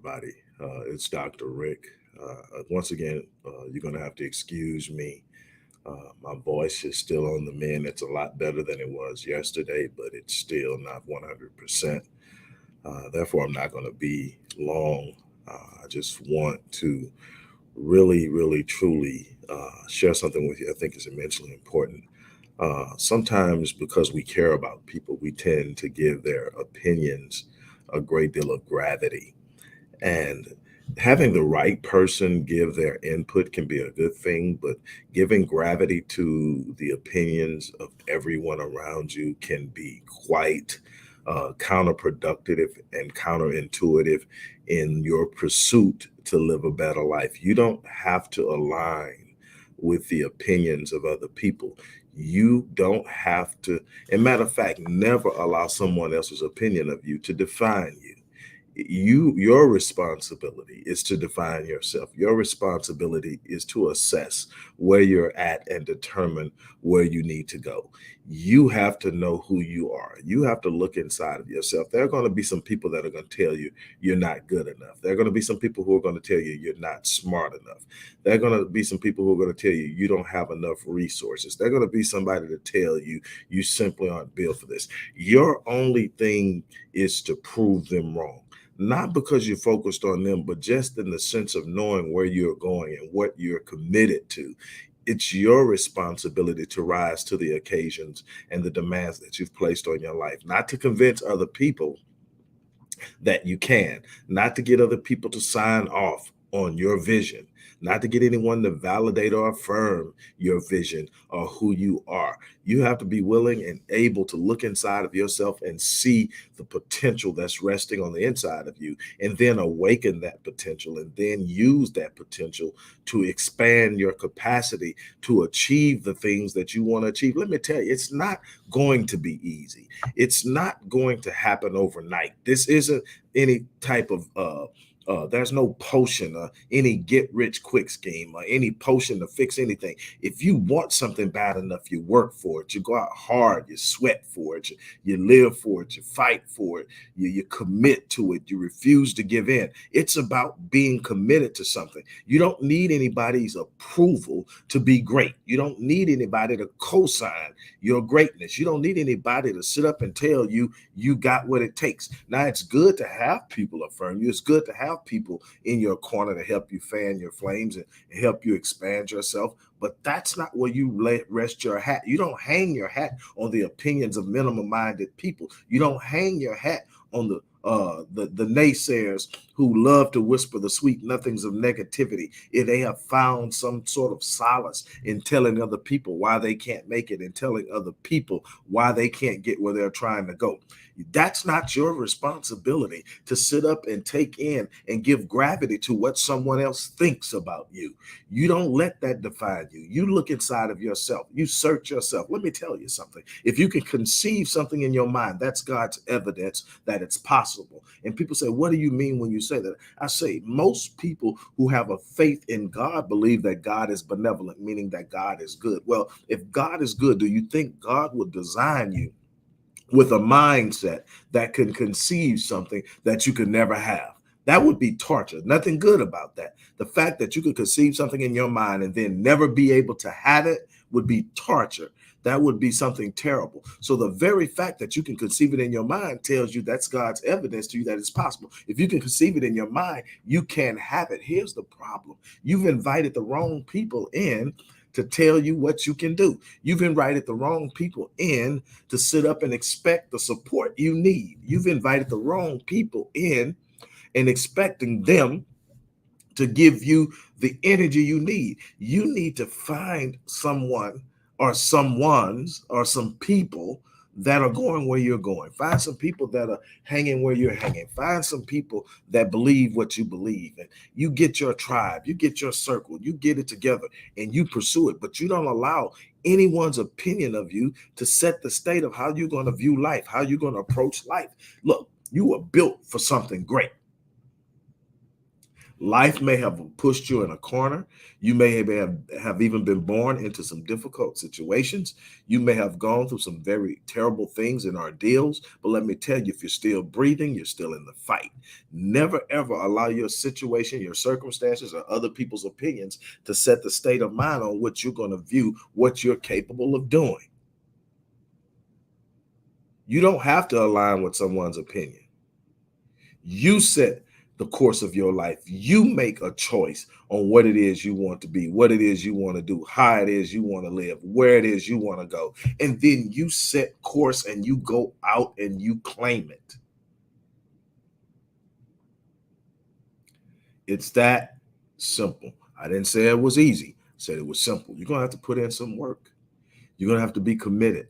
everybody. It's Dr. Rick. Once again, you're going to have to excuse me. My voice is still on the mend. It's a lot better than it was yesterday, but it's still not 100%. Therefore, I'm not going to be long. I just want to really, truly share something with you I think is immensely important. Sometimes, because we care about people, we tend to give their opinions a great deal of gravity. And having the right person give their input can be a good thing, but giving gravity to the opinions of everyone around you can be quite counterproductive and counterintuitive in your pursuit to live a better life. You don't have to align with the opinions of other people. You don't have to, and matter of fact, never allow someone else's opinion of you to define you. Your responsibility is to define yourself. Your responsibility is to assess where you're at and determine where you need to go. You have to know who you are. You have to look inside of yourself. There are going to be some people that are going to tell you you're not good enough. There are going to be some people who are going to tell you you're not smart enough. There are going to be some people who are going to tell you you don't have enough resources. There are going to be somebody to tell you you simply aren't built for this. Your only thing is to prove them wrong, not because you're focused on them, but just in the sense of knowing where you're going and what you're committed to. It's your responsibility to rise to the occasions and the demands that you've placed on your life, not to convince other people that you can, not to get other people to sign off on your vision, not to get anyone to validate or affirm your vision or who you are. You have to be willing and able to look inside of yourself and see the potential that's resting on the inside of you, and then awaken that potential, and then use that potential to expand your capacity to achieve the things that you want to achieve. Let me tell you, it's not going to be easy. It's not going to happen overnight. This isn't any type of there's no potion or any get rich quick scheme or any potion to fix anything. If you want something bad enough, you work for it. You go out hard, you sweat for it, you live for it, you fight for it, you commit to it, you refuse to give in. It's about being committed to something. You don't need anybody's approval to be great. You don't need anybody to co-sign your greatness. You don't need anybody to sit up and tell you you got what it takes. Now, it's good to have people affirm you. It's good to have people in your corner to help you fan your flames and help you expand yourself. But that's not where you rest your hat. You don't hang your hat on the opinions of minimum-minded people. You don't hang your hat on the naysayers who love to whisper the sweet nothings of negativity if they have found some sort of solace in telling other people why they can't make it and telling other people why they can't get where they're trying to go. That's not your responsibility to sit up and take in and give gravity to what someone else thinks about you. You don't let that define you. You look inside of yourself. You search yourself. Let me tell you something. If you can conceive something in your mind, that's God's evidence that it's possible. And people say, what do you mean when you say that? I say, most people who have a faith in God believe that God is benevolent, meaning that God is good. Well, if God is good, do you think God would design you with a mindset that can conceive something that you could never have? That would be torture. Nothing good about that. The fact that you could conceive something in your mind and then never be able to have it would be torture. That would be something terrible. So the very fact that you can conceive it in your mind tells you that's God's evidence to you that it's possible. If you can conceive it in your mind, you can have it. Here's the problem. You've invited the wrong people in to tell you what you can do. You've invited the wrong people in to sit up and expect the support you need. You've invited the wrong people in and expecting them to give you the energy you need. You need to find someone or someones or some people that are going where you're going. Find some people that are hanging where you're hanging. Find some people that believe what you believe. And you get your tribe, you get your circle, you get it together and you pursue it. But you don't allow anyone's opinion of you to set the state of how you're going to view life, how you're going to approach life. Look, you were built for something great. Life may have pushed you in a corner. You may have even been born into some difficult situations. You may have gone through some very terrible things and ordeals. But let me tell you, if you're still breathing, you're still in the fight. Never, ever allow your situation, your circumstances, or other people's opinions to set the state of mind on which you're going to view what you're capable of doing. You don't have to align with someone's opinion. You set the course of your life. You make a choice on what it is you want to be, what it is you want to do, how it is you want to live, where it is you want to go. And then you set course and you go out and you claim it. It's that simple. I didn't say it was easy. I said it was simple. You're going to have to put in some work. You're going to have to be committed.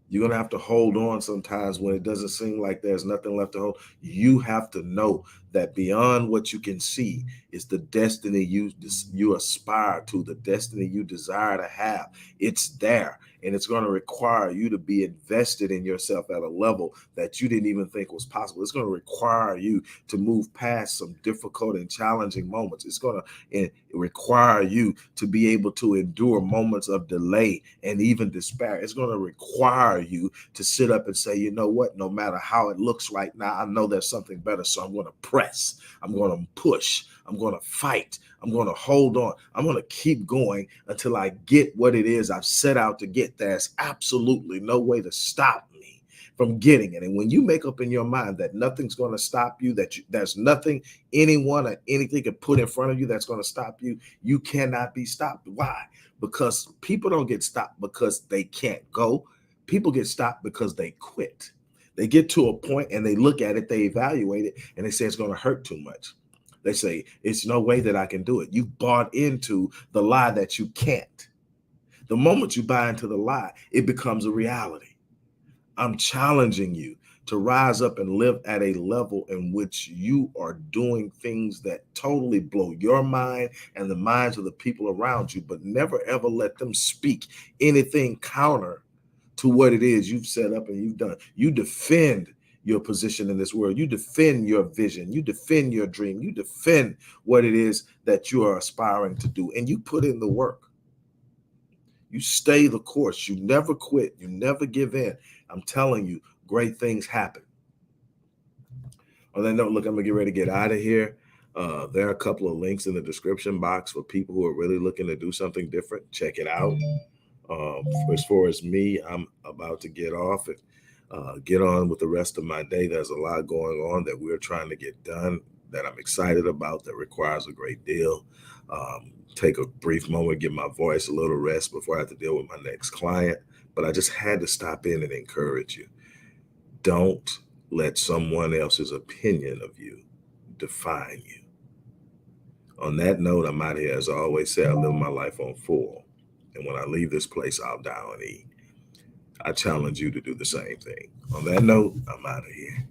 You're going to have to hold on sometimes when it doesn't seem like there's nothing left to hold. You have to know that beyond what you can see is the destiny you aspire to, the destiny you desire to have. It's there, and it's going to require you to be invested in yourself at a level that you didn't even think was possible. It's going to require you to move past some difficult and challenging moments. It's going to require you to be able to endure moments of delay and even despair. It's going to require you to sit up and say, you know what, no matter how it looks right now, I know there's something better. So I'm going to press. I'm going to push. I'm going to fight. I'm going to hold on. I'm going to keep going until I get what it is I've set out to get. There's absolutely no way to stop me from getting it. And when you make up in your mind that nothing's going to stop you, there's nothing anyone or anything can put in front of you that's going to stop you, you cannot be stopped. Why? Because people don't get stopped because they can't go. People get stopped because they quit. They get to a point and they look at it, they evaluate it, and they say it's going to hurt too much. They say, it's no way that I can do it. You bought into the lie that you can't. The moment you buy into the lie, it becomes a reality. I'm challenging you to rise up and live at a level in which you are doing things that totally blow your mind and the minds of the people around you, but never ever let them speak anything counter to what it is you've set up and you've done. You defend your position in this world. You defend your vision. You defend your dream. You defend what it is that you are aspiring to do, and you put in the work. You stay the course. You never quit. You never give in. I'm telling you, great things happen. On that note, look, I'm going to get ready to get out of here. There are a couple of links in the description box for people who are really looking to do something different. Check it out. As far as me, I'm about to get off and get on with the rest of my day. There's a lot going on that we're trying to get done that I'm excited about, that requires a great deal. Take a brief moment, give my voice a little rest before I have to deal with my next client. But I just had to stop in and encourage you. Don't let someone else's opinion of you define you. On that note, I'm out of here. As I always say, I live my life on full. And when I leave this place, I'll die on E. I challenge you to do the same thing. On that note, I'm out of here.